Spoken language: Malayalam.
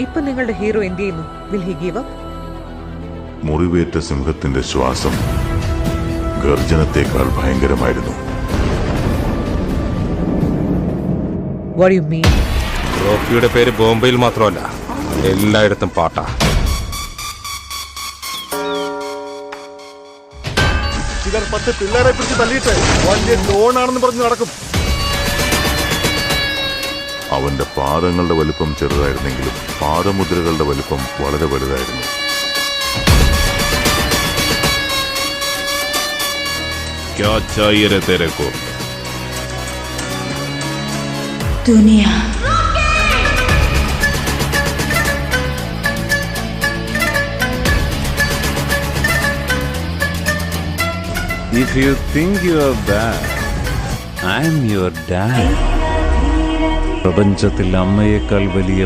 ഇപ്പൊ നിങ്ങളുടെ ഹീറോ എന്ത് ചെയ്യുന്നു? Will he give up? മുറിവേറ്റ സിംഹത്തിന്റെ ശ്വാസം ഗർജനത്തെക്കാൾ ഭയങ്കരമായിരുന്നു. What do you mean? റോക്കിയുടെ പേര് ബോംബെയിൽ മാത്രമല്ല, എല്ലായിടത്തും പാട്ടാ. ഇവർ 10 പിള്ളേരെ പിടിച്ച് തല്ലിയിട്ട് വലിയ ഡോണാണെന്ന് പറഞ്ഞു നടക്കും. അവന്റെ പാദങ്ങളുടെ വലിപ്പം ചെറുതായിരുന്നെങ്കിലും പാദമുദ്രകളുടെ വലിപ്പം വളരെ വലുതായിരുന്നു. क्या चाहिए रे तेरे को? दुनिया. If you think you are bad, I am your dad. പ്രപഞ്ചത്തിൽ അമ്മയേക്കാൾ വലിയ